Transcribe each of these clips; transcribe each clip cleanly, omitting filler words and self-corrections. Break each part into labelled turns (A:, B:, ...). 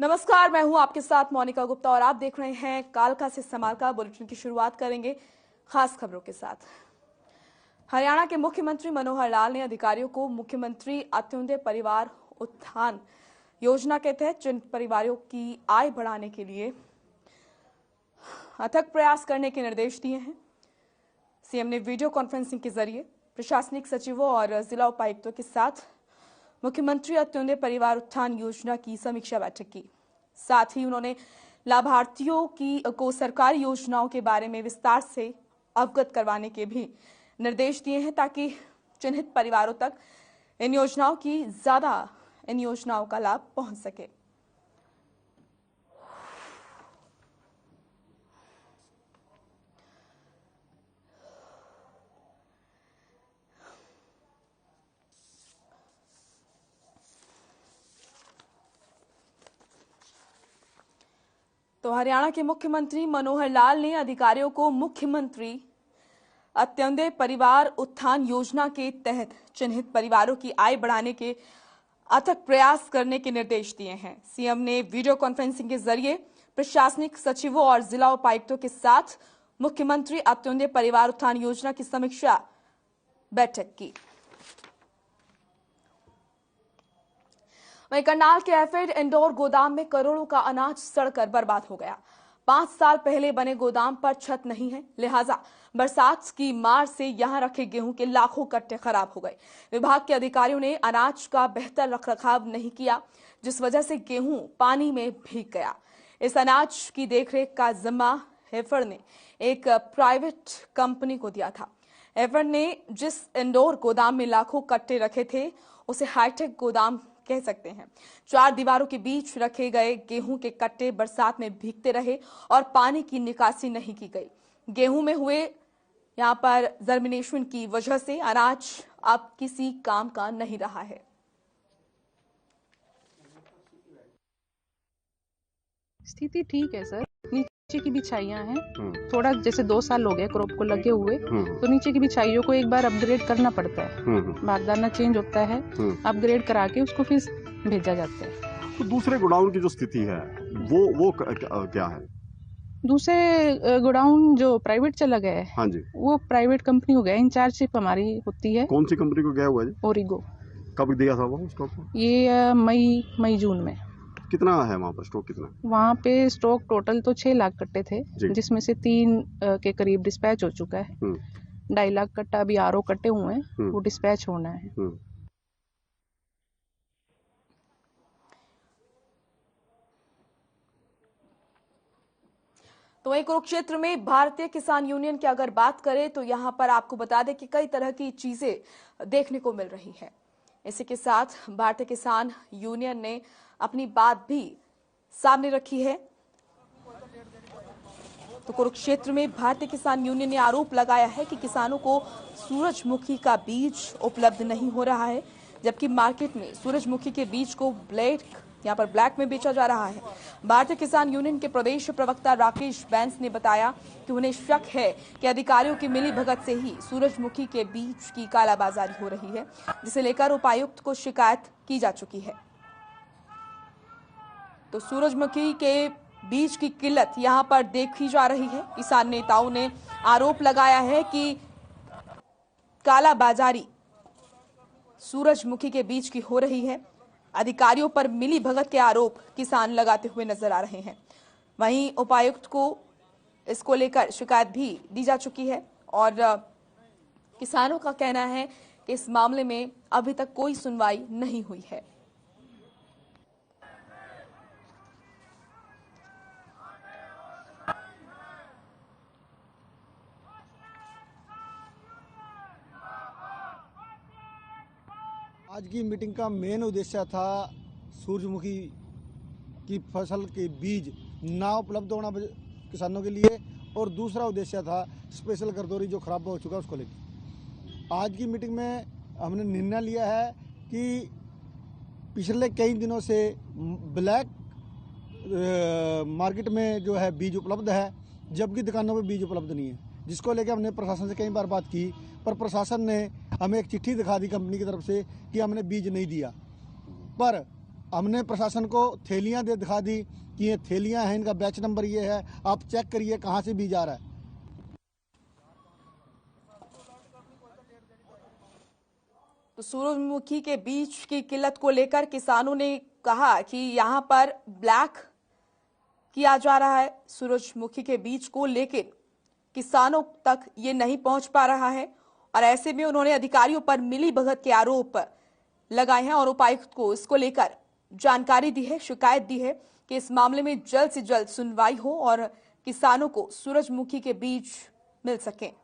A: नमस्कार, मैं हूं आपके साथ मोनिका गुप्ता और आप देख रहे हैं कालका से समालका। बुलेटिन की शुरुआत करेंगे खास खबरों के साथ। हरियाणा के मुख्यमंत्री मनोहर लाल ने अधिकारियों को मुख्यमंत्री अंत्योदय परिवार उत्थान योजना के तहत जिन परिवारों की आय बढ़ाने के लिए अथक प्रयास करने के निर्देश दिए हैं। सीएम ने वीडियो कॉन्फ्रेंसिंग के जरिए प्रशासनिक सचिवों और जिला उपायुक्तों के साथ मुख्यमंत्री अंत्योदय परिवार उत्थान योजना की समीक्षा बैठक की। साथ ही उन्होंने लाभार्थियों को सरकारी योजनाओं के बारे में विस्तार से अवगत करवाने के भी निर्देश दिए हैं ताकि चिन्हित परिवारों तक इन योजनाओं का लाभ पहुंच सके। तो हरियाणा के मुख्यमंत्री मनोहर लाल ने अधिकारियों को मुख्यमंत्री अंत्योदय परिवार उत्थान योजना के तहत चिन्हित परिवारों की आय बढ़ाने के अथक प्रयास करने के निर्देश दिए हैं। सीएम ने वीडियो कॉन्फ्रेंसिंग के जरिए प्रशासनिक सचिवों और जिला उपायुक्तों के साथ मुख्यमंत्री अंत्योदय परिवार उत्थान योजना की समीक्षा बैठक की। वहीं करनाल के एफेड इंडोर गोदाम में करोड़ों का अनाज सड़कर बर्बाद हो गया। 5 साल पहले बने गोदाम पर छत नहीं है, लिहाजा बरसात की मार से यहां रखे गेहूं के लाखों कट्टे खराब हो गए। विभाग के अधिकारियों ने अनाज का बेहतर रखरखाव नहीं किया, जिस वजह से गेहूं पानी में भीग गया। इस अनाज की देखरेख का जिम्मा एफेड ने एक प्राइवेट कंपनी को दिया था। एफेड ने जिस इंडोर गोदाम में लाखों कट्टे रखे थे उसे हाईटेक गोदाम कह सकते हैं। 4 दीवारों के बीच रखे गए गेहूं के कट्टे बरसात में भीगते रहे और पानी की निकासी नहीं की गई। गेहूं में हुए यहां पर जर्मिनेशन की वजह से अनाज अब किसी काम का नहीं रहा है।
B: स्थिति ठीक है सर, नीचे की बिछाइयां हैं। थोड़ा जैसे 2 साल हो गए क्रॉप को लगे हुए, तो नीचे की बिछाइयों को एक बार अपग्रेड करना पड़ता है। बारदाना चेंज होता है, अपग्रेड करा के उसको फिर भेजा जाता है।
C: तो दूसरे गोडाउन की जो स्थिति है वो क्या है?
B: दूसरे गोडाउन जो प्राइवेट चला गया है,
C: हाँ जी,
B: वो प्राइवेट कंपनी को गया। इंचार्जशिप हमारी होती है।
C: कौन सी कंपनी को गया हुआ है?
B: ओरिगो।
C: कब दिया था वो स्टॉक?
B: ये मई जून में।
C: कितना है वहाँ पर स्टॉक? कितना
B: वहाँ पे स्टॉक टोटल तो 6 लाख कट्टे थे, जिसमें से 3 के करीब डिस्पैच हो चुका है। 2.5 लाख कट्टा अभी आरओ कट्टे हुए हैं, वो डिस्पैच होना है।
A: तो वहीं कुरुक्षेत्र में भारतीय किसान यूनियन की अगर बात करें तो यहां पर आपको बता दें कि कई तरह की चीजें देखने को मिल रही हैं। इसी के साथ भारतीय किसान यूनियन ने अपनी बात भी सामने रखी है। तो कुरुक्षेत्र में भारतीय किसान यूनियन ने आरोप लगाया है कि किसानों को सूरजमुखी का बीज उपलब्ध नहीं हो रहा है, जबकि मार्केट में सूरजमुखी के बीज को ब्लैक में बेचा जा रहा है। भारतीय किसान यूनियन के प्रदेश प्रवक्ता राकेश बैंस ने बताया कि उन्हें शक है कि अधिकारियों की मिलीभगत से ही सूरजमुखी के बीज की कालाबाजारी हो रही है, जिसे लेकर उपायुक्त को शिकायत की जा चुकी है। तो सूरजमुखी के बीज की किल्लत यहां पर देखी जा रही है। किसान नेताओं ने आरोप लगाया है कि कालाबाजारी सूरजमुखी के बीज की हो रही है। अधिकारियों पर मिली भगत के आरोप किसान लगाते हुए नजर आ रहे हैं। वहीं उपायुक्त को इसको लेकर शिकायत भी दी जा चुकी है और किसानों का कहना है कि इस मामले में अभी तक कोई सुनवाई नहीं हुई है।
D: आज की मीटिंग का मेन उद्देश्य था सूरजमुखी की फसल के बीज ना उपलब्ध होना किसानों के लिए, और दूसरा उद्देश्य था स्पेशल गरदौरी जो खराब हो चुका है उसको लेकर। आज की मीटिंग में हमने निर्णय लिया है कि पिछले कई दिनों से ब्लैक मार्केट में जो है बीज उपलब्ध है, जबकि दुकानों में बीज उपलब्ध नहीं है, जिसको लेकर हमने प्रशासन से कई बार बात की, पर प्रशासन ने हमें एक चिट्ठी दिखा दी कंपनी की तरफ से कि हमने बीज नहीं दिया। पर हमने प्रशासन को थैलियां दे दिखा दी कि ये थैलियां हैं, इनका बैच नंबर ये है, आप चेक करिए कहाँ से बीज आ रहा है।
A: तो सूरजमुखी के बीज की किल्लत को लेकर किसानों ने कहा कि यहाँ पर ब्लैक किया जा रहा है सूरजमुखी के बीज को, लेकिन किसानों तक ये नहीं पहुंच पा रहा है और ऐसे में उन्होंने अधिकारियों पर मिली भगत के आरोप लगाए हैं और उपायुक्त को इसको लेकर जानकारी दी है, शिकायत दी है कि इस मामले में जल्द से जल्द सुनवाई हो और किसानों को सूरजमुखी के बीज मिल सके।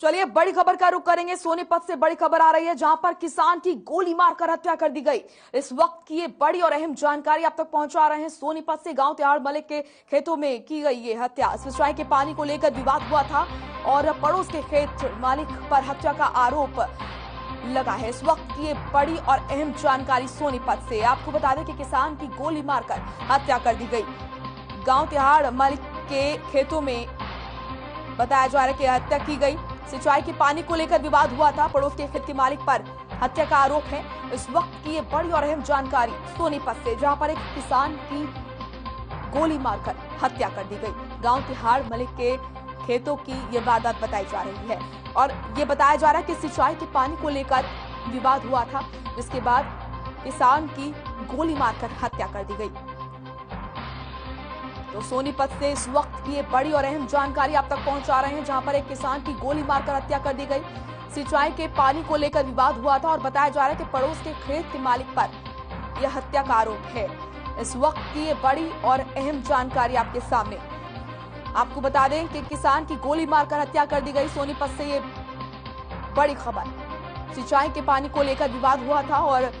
A: चलिए बड़ी खबर का रुख करेंगे। सोनीपत से बड़ी खबर आ रही है जहां पर किसान की गोली मारकर हत्या कर दी गई। इस वक्त की ये बड़ी और अहम जानकारी आप तक पहुंचा रहे हैं। सोनीपत से गांव तिहाड़ मलिक के खेतों में की गई ये हत्या। सिंचाई के पानी को लेकर विवाद हुआ था और पड़ोस के खेत मालिक पर हत्या का आरोप लगा है। इस वक्त की ये बड़ी और अहम जानकारी सोनीपत से आपको बता दें कि किसान की गोली मारकर हत्या कर दी गई। गांव तिहाड़ मलिक के खेतों में बताया जा रहा है कि हत्या की गई। सिंचाई के पानी को लेकर विवाद हुआ था, पड़ोस के खेत के मालिक पर हत्या का आरोप है। इस वक्त की ये बड़ी और अहम जानकारी सोनीपत से, जहां पर एक किसान की गोली मारकर हत्या कर दी गई। गांव तिहाड़ मलिक के खेतों की ये वारदात बताई जा रही है और ये बताया जा रहा है कि सिंचाई के पानी को लेकर विवाद हुआ था, जिसके बाद किसान की गोली मारकर हत्या कर दी गई। तो सोनीपत से इस वक्त की ये बड़ी और अहम जानकारी आप तक पहुंचा रहे हैं, जहां पर एक किसान की गोली मारकर हत्या कर दी गई। सिंचाई के पानी को लेकर विवाद हुआ था और बताया जा रहा है कि पड़ोस के खेत के मालिक पर यह हत्या का आरोप है। इस वक्त की ये बड़ी और अहम जानकारी आपके सामने। आपको बता दें कि किसान की गोली मारकर हत्या कर दी गई। सोनीपत से ये बड़ी खबर। सिंचाई के पानी को लेकर विवाद हुआ था और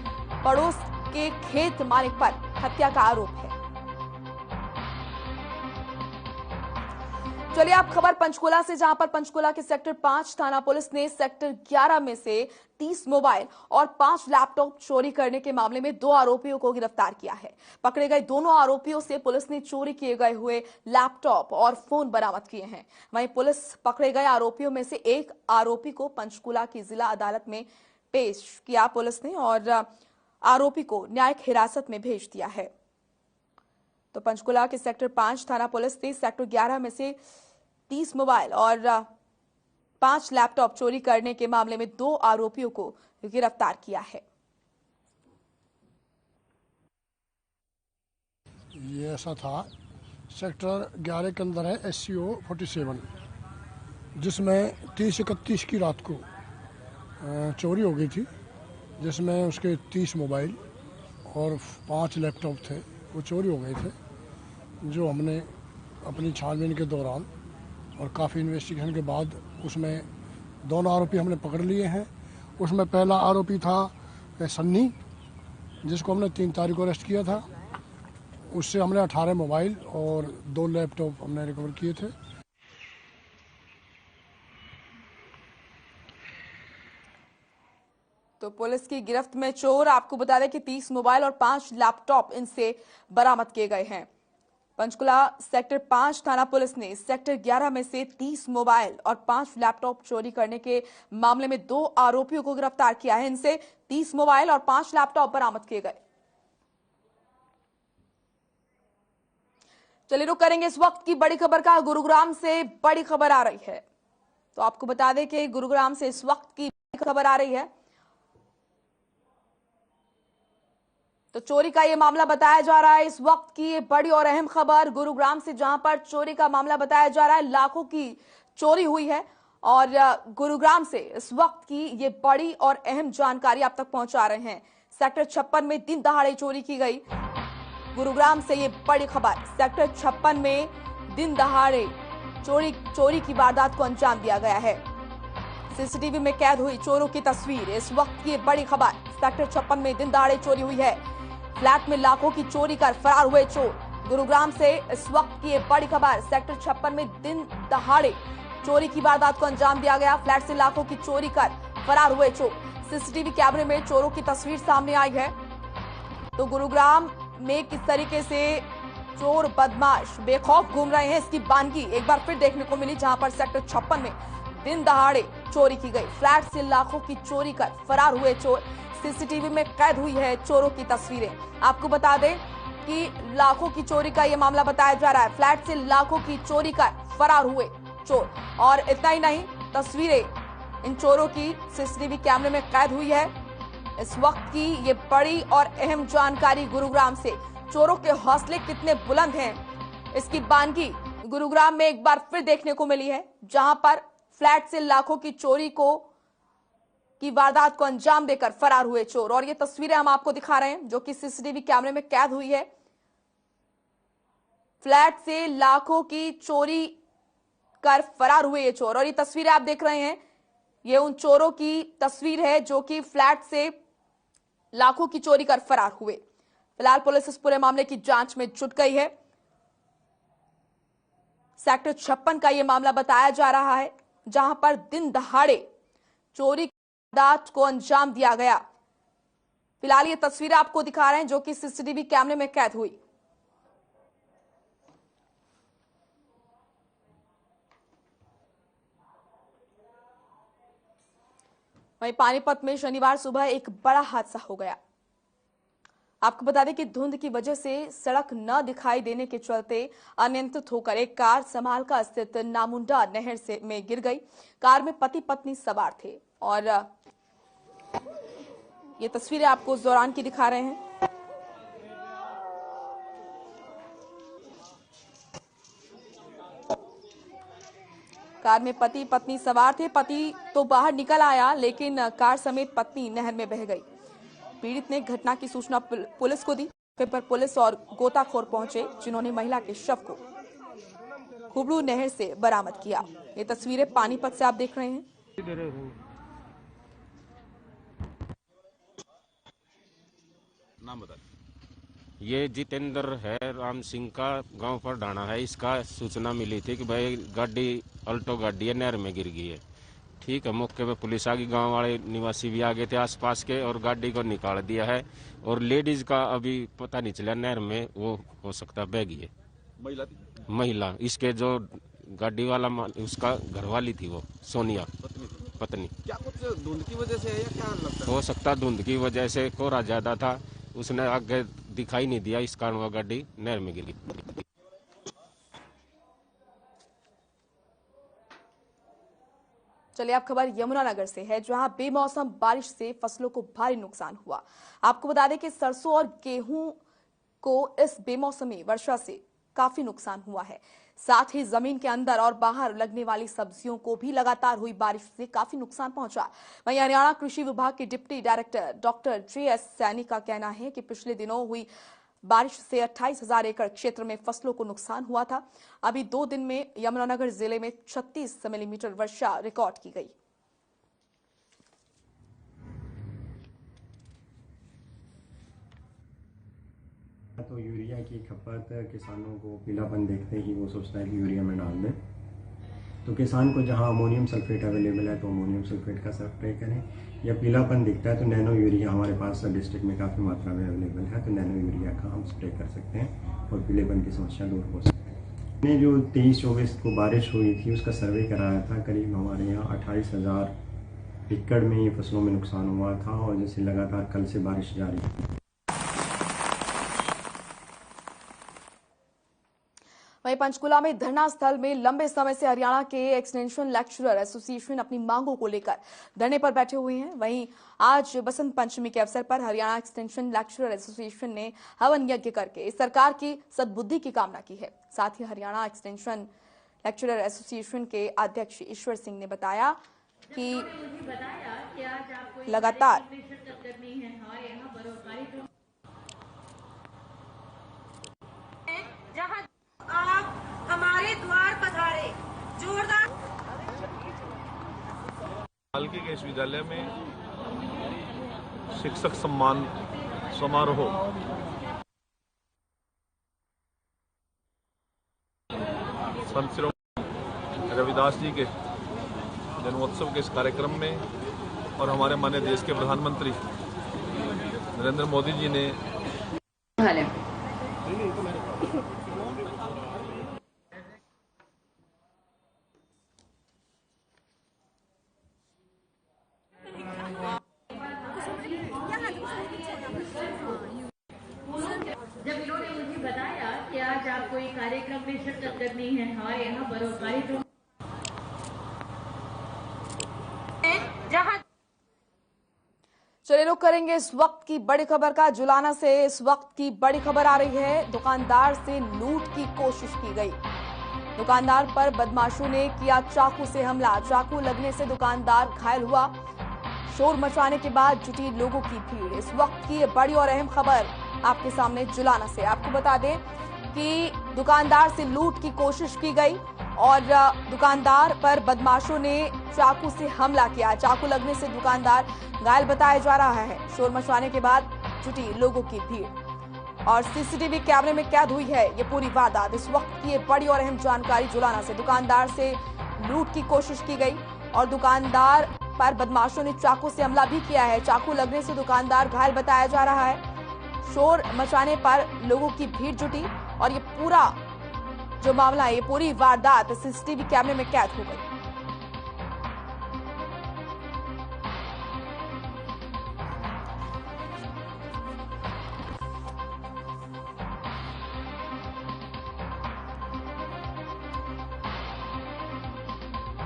A: पड़ोस के खेत मालिक पर हत्या का आरोप है। चलिए आप खबर पंचकुला से, जहां पर पंचकुला के सेक्टर 5 थाना पुलिस ने सेक्टर 11 में से 30 मोबाइल और 5 लैपटॉप चोरी करने के मामले में 2 आरोपियों को गिरफ्तार किया है। पकड़े गए दोनों आरोपियों से पुलिस ने चोरी किए गए हुए लैपटॉप और फोन बरामद किए हैं। वहीं पुलिस पकड़े गए आरोपियों में से एक आरोपी को पंचकुला की जिला अदालत में पेश किया पुलिस ने और आरोपी को न्यायिक हिरासत में भेज दिया है। तो पंचकुला के सेक्टर 5 थाना पुलिस ने सेक्टर 11 में से 30 मोबाइल और 5 लैपटॉप चोरी करने के मामले में 2 आरोपियों को गिरफ्तार किया है।
E: ये ऐसा था, सेक्टर 11 के अंदर है SCO 47, जिसमें 30-31 की रात को चोरी हो गई थी, जिसमें उसके 30 मोबाइल और 5 लैपटॉप थे, वो चोरी हो गए थे। जो हमने अपनी छानबीन के दौरान और काफ़ी इन्वेस्टिगेशन के बाद उसमें दोनों आरोपी हमने पकड़ लिए हैं। उसमें पहला आरोपी था सन्नी, जिसको हमने 3 तारीख को अरेस्ट किया था। उससे हमने 18 मोबाइल और 2 लैपटॉप हमने रिकवर किए थे।
A: तो पुलिस की गिरफ्त में चोर, आपको बता दें कि 30 मोबाइल और 5 लैपटॉप इनसे बरामद किए गए हैं। पंचकुला सेक्टर 5 थाना पुलिस ने सेक्टर 11 में से 30 मोबाइल और 5 लैपटॉप चोरी करने के मामले में 2 आरोपियों को गिरफ्तार किया है। इनसे 30 मोबाइल और 5 लैपटॉप बरामद किए गए। चलिए रुक करेंगे इस वक्त की बड़ी खबर का। गुरुग्राम से बड़ी खबर आ रही है। तो आपको बता दें कि गुरुग्राम से इस वक्त की बड़ी खबर आ रही है। तो चोरी का ये मामला बताया जा रहा है। इस वक्त की ये बड़ी और अहम खबर गुरुग्राम से, जहां पर चोरी का मामला बताया जा रहा है। लाखों की चोरी हुई है और गुरुग्राम से इस वक्त की ये बड़ी और अहम जानकारी आप तक पहुंचा रहे हैं। सेक्टर 56 में दिन दहाड़े चोरी की गई। गुरुग्राम से ये बड़ी खबर। सेक्टर 56 में दिन दहाड़े चोरी की वारदात को अंजाम दिया गया है। सीसीटीवी में कैद हुई चोरों की तस्वीर। इस वक्त की बड़ी खबर। सेक्टर 56 में दिन दहाड़े चोरी हुई है। फ्लैट में लाखों की चोरी कर फरार हुए चोर। गुरुग्राम से इस वक्त की बड़ी खबर। सेक्टर 56 में दिन दहाड़े चोरी की वारदात को अंजाम दिया गया। फ्लैट से लाखों की चोरी कर फरार हुए चोर। सीसीटीवी कैमरे में चोरों की तस्वीर सामने आई है। तो गुरुग्राम में किस तरीके से चोर बदमाश बेखौफ घूम रहे हैं, इसकी बानगी एक बार फिर देखने को मिली, जहां पर सेक्टर 56 में दिन दहाड़े चोरी की गई। फ्लैट से लाखों की चोरी कर फरार हुए चोर। सीसीटीवी में कैद हुई है चोरों की तस्वीरें। आपको बता दें कि लाखों की चोरी का यह मामला बताया जा रहा है। फ्लैट से लाखों की चोरी कर फरार हुए चोर, और इतना ही नहीं, तस्वीरें इन चोरों की सीसीटीवी कैमरे में कैद हुई है। इस वक्त की ये बड़ी और अहम जानकारी गुरुग्राम से। चोरों के हौसले कितने बुलंद हैं, इसकी बानगी गुरुग्राम में एक बार फिर देखने को मिली है, जहां पर फ्लैट से लाखों की चोरी की वारदात को अंजाम देकर फरार हुए चोर। और ये तस्वीरें हम आपको दिखा रहे हैं जो कि सीसीटीवी कैमरे में कैद हुई है। फ्लैट से लाखों की चोरी कर फरार हुए ये चोर, और ये तस्वीरें आप देख रहे हैं, ये उन चोरों की तस्वीर है जो कि फ्लैट से लाखों की चोरी कर फरार हुए। फिलहाल पुलिस इस पूरे मामले की जांच में जुट गई है। सेक्टर 56 का यह मामला बताया जा रहा है, जहां पर दिन दहाड़े चोरी की वारदात को अंजाम दिया गया। फिलहाल ये तस्वीरें आपको दिखा रहे हैं जो कि सीसीटीवी कैमरे में कैद हुई। वहीं पानीपत में शनिवार सुबह एक बड़ा हादसा हो गया। आपको बता दें कि धुंध की वजह से सड़क न दिखाई देने के चलते अनियंत्रित होकर एक कार समालका स्थित नामुंडा नहर में गिर गई। कार में पति पत्नी सवार थे, और ये तस्वीरें आपको उस दौरान की दिखा रहे हैं। कार में पति पत्नी सवार थे। पति तो बाहर निकल आया, लेकिन कार समेत पत्नी नहर में बह गई। पीड़ित ने घटना की सूचना पुलिस को दी। मौके पर पुलिस और गोताखोर पहुंचे, जिन्होंने महिला के शव को खुबड़ू नहर से बरामद किया। ये तस्वीरें पानीपत से आप देख रहे हैं।
F: नाम बता। ये जितेंद्र है, राम सिंह का गांव पर डाना है। इसका सूचना मिली थी कि भाई गाड़ी अल्टो गाड़ी है, नहर में गिर गई है। ठीक है, मौके पे पुलिस आ गई, गांव वाले निवासी भी आ गए थे आसपास के, और गाड़ी को निकाल दिया है। और लेडीज का अभी पता नहीं चला, नहर में वो हो सकता बह गई है। महिला इसके जो गाड़ी वाला उसका घरवाली थी, वो सोनिया पत्नी।
G: क्या कुछ धुंध की वजह से है या क्या लगता है?
F: हो सकता धुंध की वजह से, कोहरा ज्यादा था, उसने आगे दिखाई नहीं दिया, इस कारण वो गाड़ी नहर में गिर गई।
A: चलिए अब खबर यमुनानगर से है, जहां बेमौसम बारिश से फसलों को भारी नुकसान हुआ। आपको बता दें कि सरसों और गेहूं को इस बेमौसमी वर्षा से काफी नुकसान हुआ है। साथ ही जमीन के अंदर और बाहर लगने वाली सब्जियों को भी लगातार हुई बारिश से काफी नुकसान पहुंचा। वहीं हरियाणा कृषि विभाग के deputy director doctor JS Saini का कहना है कि पिछले दिनों हुई बारिश से 28,000 एकड़ क्षेत्र में फसलों को नुकसान हुआ था। अभी 2 दिन में यमुनानगर जिले में 36 मिलीमीटर वर्षा रिकॉर्ड की गई।
H: तो यूरिया की खपत किसानों को पीलापन देखते ही वो सोचता है कि यूरिया में डाल दें, तो किसान को जहां अमोनियम सल्फेट अवेलेबल है तो अमोनियम सल्फेट का स्प्रे करें, या पीलापन दिखता है तो नैनो यूरिया हमारे पास डिस्ट्रिक्ट में काफ़ी मात्रा में अवेलेबल है, तो नैनो यूरिया का हम स्प्रे कर सकते हैं और पीलेपन की समस्या दूर हो सकती है। हमने जो 23-24 को बारिश हुई थी उसका सर्वे कराया था। करीब हमारे यहाँ 28,000 एकड़ में ये फसलों में नुकसान हुआ था, और जैसे लगातार कल से बारिश जारी है।
A: वहीं पंचकुला में धरना स्थल में लंबे समय से हरियाणा के एक्सटेंशन लेक्चरर एसोसिएशन अपनी मांगों को लेकर धरने पर बैठे हुए हैं। वहीं आज बसंत पंचमी के अवसर पर हरियाणा एक्सटेंशन लेक्चरर एसोसिएशन ने हवन यज्ञ करके इस सरकार की सद्बुद्धि की कामना की है। साथ ही हरियाणा एक्सटेंशन लेक्चरर एसोसिएशन के अध्यक्ष ईश्वर सिंह ने बताया कि लगातार
I: आप हमारे द्वार पधारे, जोरदार।
J: पालकी के इस विद्यालय में शिक्षक सम्मान समारोह संत श्री रविदास जी के जन्मोत्सव के इस कार्यक्रम में, और हमारे माननीय देश के प्रधानमंत्री नरेंद्र मोदी जी ने
K: जब इन्होंने मुझे बताया कि आज आपको एक कार्यक्रम में शिरकत करनी है हमारे यहाँ पर, कार्यक्रम
A: जहाँ चलिए रुक करेंगे इस वक्त की बड़ी खबर का। जुलाना से इस वक्त की बड़ी खबर आ रही है। दुकानदार से लूट की कोशिश की गई। दुकानदार पर बदमाशों ने किया चाकू से हमला। चाकू लगने से दुकानदार घायल हुआ। शोर मचाने के बाद जुटी लोगों की भीड़। इस वक्त की ये बड़ी और अहम खबर आपके सामने जुलाना से। आपको बता दें कि दुकानदार से लूट की कोशिश की गई और दुकानदार पर बदमाशों ने चाकू से हमला किया। चाकू लगने से दुकानदार घायल बताया जा रहा है। शोर मचाने के बाद जुटी लोगों की भीड़ और सीसीटीवी कैमरे में कैद हुई है ये पूरी वारदात। इस वक्त की ये बड़ी और अहम जानकारी जुलाना से। दुकानदार से लूट की कोशिश की गई और दुकानदार पर बदमाशों ने चाकू से हमला भी किया है। चाकू लगने से दुकानदार घायल बताया जा रहा है। शोर मचाने पर लोगों की भीड़ जुटी और ये पूरा जो मामला है, ये पूरी वारदात सीसीटीवी कैमरे में कैद हो गई।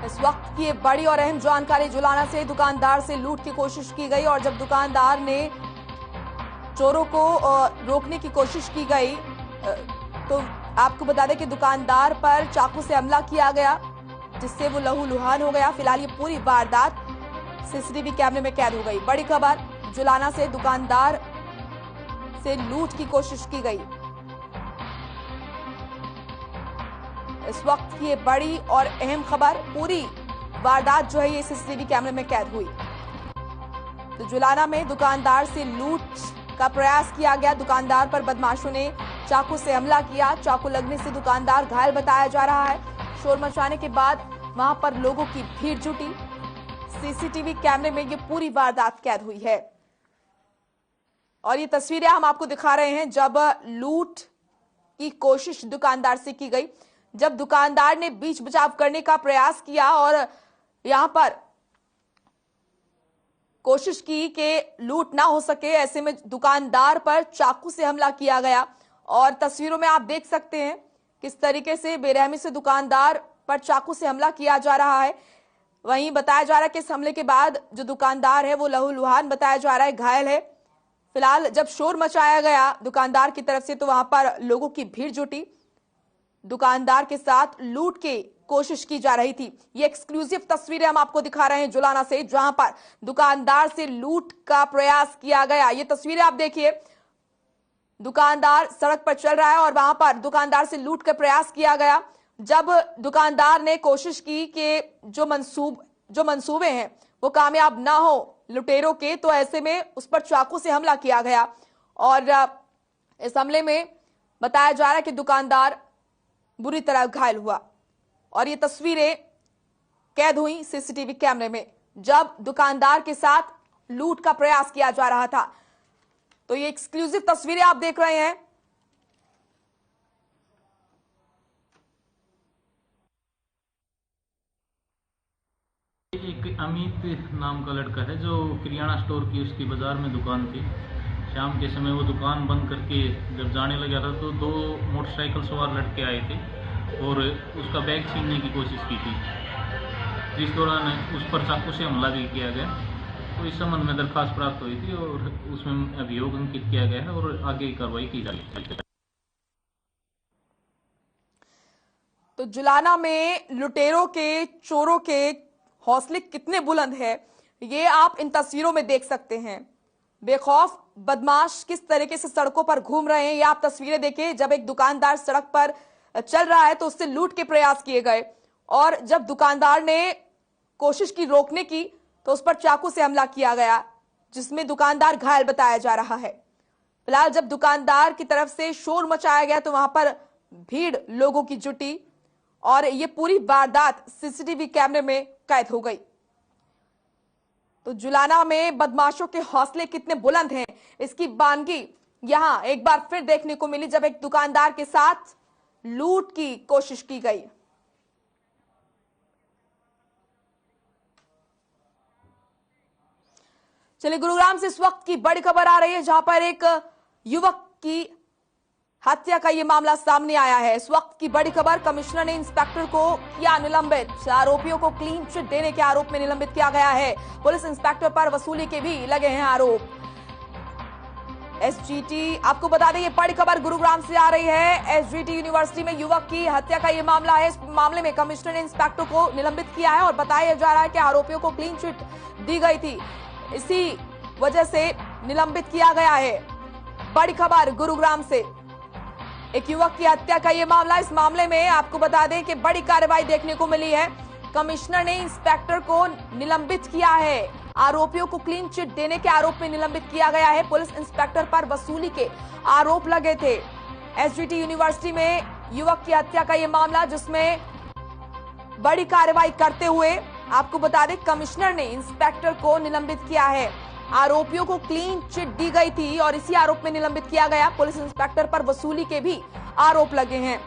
A: इस वक्त की बड़ी और अहम जानकारी जुलाना से। दुकानदार से लूट की कोशिश की गई और जब दुकानदार ने चोरों को रोकने की कोशिश की गई तो आपको बता दें कि दुकानदार पर चाकू से हमला किया गया जिससे वो लहूलुहान हो गया। फिलहाल ये पूरी वारदात सीसीटीवी कैमरे में कैद हो गई। बड़ी खबर जुलाना से। दुकानदार से लूट की कोशिश की गई। इस वक्त की ये बड़ी और अहम खबर। पूरी वारदात जो है ये सीसीटीवी कैमरे में कैद हुई। तो जुलाना में दुकानदार से लूट का प्रयास किया गया। दुकानदार पर बदमाशों ने चाकू से हमला किया। चाकू लगने से दुकानदार घायल बताया जा रहा है। शोर मचाने के बाद वहां पर लोगों की भीड़ जुटी। सीसीटीवी कैमरे में ये पूरी वारदात कैद हुई है और ये तस्वीरें हम आपको दिखा रहे हैं जब लूट की कोशिश दुकानदार से की गई। जब दुकानदार ने बीच बचाव करने का प्रयास किया और यहां पर कोशिश की कि लूट ना हो सके, ऐसे में दुकानदार पर चाकू से हमला किया गया और तस्वीरों में आप देख सकते हैं किस तरीके से बेरहमी से दुकानदार पर चाकू से हमला किया जा रहा है। वहीं बताया जा रहा है कि इस हमले के बाद जो दुकानदार है वो लहूलुहान बताया जा रहा है, घायल है। फिलहाल जब शोर मचाया गया दुकानदार की तरफ से तो वहां पर लोगों की भीड़ जुटी। दुकानदार के साथ लूट की कोशिश की जा रही थी। ये एक्सक्लूसिव तस्वीरें हम आपको दिखा रहे हैं जुलाना से, जहां पर दुकानदार से लूट का प्रयास किया गया। ये तस्वीरें आप देखिए, दुकानदार सड़क पर चल रहा है और वहां पर दुकानदार से लूट का प्रयास किया गया। जब दुकानदार ने कोशिश की कि जो मंसूबे हैं वो कामयाब ना हो लुटेरों के, तो ऐसे में उस पर चाकू से हमला किया गया और इस हमले में बताया जा रहा है कि दुकानदार बुरी तरह घायल हुआ और ये तस्वीरें कैद हुई सीसीटीवी कैमरे में जब दुकानदार के साथ लूट का प्रयास किया जा रहा था। तो ये एक्सक्लूसिव तस्वीरें आप देख रहे हैं।
L: एक अमित नाम का लड़का है जो किराना स्टोर की उसकी बाजार में दुकान थी। शाम के समय वो दुकान बंद करके जब जाने लगा था तो दो मोटरसाइकिल सवार लड़के आए थे और उसका बैग छीनने की कोशिश की थी, जिस दौरान उस पर चाकू से हमला भी किया गया। तो इस संबंध में दरखास्त प्राप्त हुई थी और उसमें अभियोग अंकित किया गया है और आगे की कार्रवाई की जा रही है।
A: तो जुलाना में लुटेरों के, चोरों के हौसले कितने बुलंद है ये आप इन तस्वीरों में देख सकते हैं। बेखौफ बदमाश किस तरीके से सड़कों पर घूम रहे हैं ये आप तस्वीरें देखिए। जब एक दुकानदार सड़क पर चल रहा है तो उससे लूट के प्रयास किए गए और जब दुकानदार ने कोशिश की रोकने की तो उस पर चाकू से हमला किया गया जिसमें दुकानदार घायल बताया जा रहा है। फिलहाल जब दुकानदार की तरफ से शोर मचाया गया तो वहां पर भीड़ लोगों की जुटी और ये पूरी वारदात सीसीटीवी कैमरे में कैद हो गई। तो जुलाना में बदमाशों के हौसले कितने बुलंद हैं इसकी बानगी यहां एक बार फिर देखने को मिली जब एक दुकानदार के साथ लूट की कोशिश की गई। चलिए, गुरुग्राम से इस वक्त की बड़ी खबर आ रही है जहां पर एक युवक की हत्या का यह मामला सामने आया है। इस वक्त की बड़ी खबर, कमिश्नर ने इंस्पेक्टर को किया निलंबित। आरोपियों को क्लीन चिट देने के आरोप में निलंबित किया गया है। पुलिस इंस्पेक्टर पर वसूली के भी लगे हैं आरोप। एसजीटी, आपको बता दें ये बड़ी खबर गुरुग्राम से आ रही है। एसजीटी यूनिवर्सिटी में युवक की हत्या का ये मामला है। इस मामले में कमिश्नर ने इंस्पेक्टर को निलंबित किया है और बताया जा रहा है कि आरोपियों को क्लीन चिट दी गई थी, इसी वजह से निलंबित किया गया है। बड़ी खबर गुरुग्राम से, एक युवक की हत्या का यह मामला। इस मामले में आपको बता दें कि बड़ी कार्रवाई देखने को मिली है। कमिश्नर ने इंस्पेक्टर को निलंबित किया है। आरोपियों को क्लीन चिट देने के आरोप में निलंबित किया गया है। पुलिस इंस्पेक्टर पर वसूली के आरोप लगे थे। एसजीटी यूनिवर्सिटी में युवक की हत्या का यह मामला, जिसमें बड़ी कार्रवाई करते हुए आपको बता दें कमिश्नर ने इंस्पेक्टर को निलंबित किया है। आरोपियों को क्लीन चिट दी गई थी और इसी आरोप में निलंबित किया गया। पुलिस इंस्पेक्टर पर वसूली के भी आरोप लगे हैं।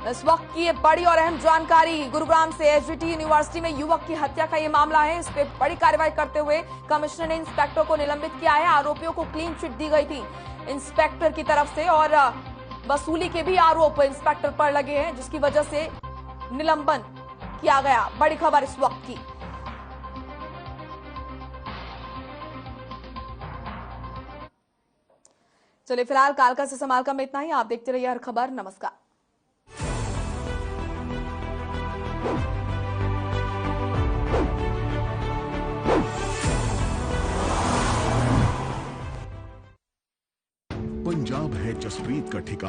A: इस वक्त की ये बड़ी और अहम जानकारी गुरुग्राम से, एसजीटी यूनिवर्सिटी में युवक की हत्या का ये मामला है। इस पे बड़ी कार्रवाई करते हुए कमिश्नर ने इंस्पेक्टर को निलंबित किया है। आरोपियों को क्लीन चिट दी गई थी इंस्पेक्टर की तरफ से और वसूली के भी आरोप इंस्पेक्टर पर लगे हैं, जिसकी वजह से निलंबन किया गया। बड़ी खबर इस वक्त की। चलिए, फिलहाल कालका से समालका में इतना ही। आप देखते रहिए हर खबर। नमस्कार।
M: पंजाब है जसप्रीत का ठिकाना।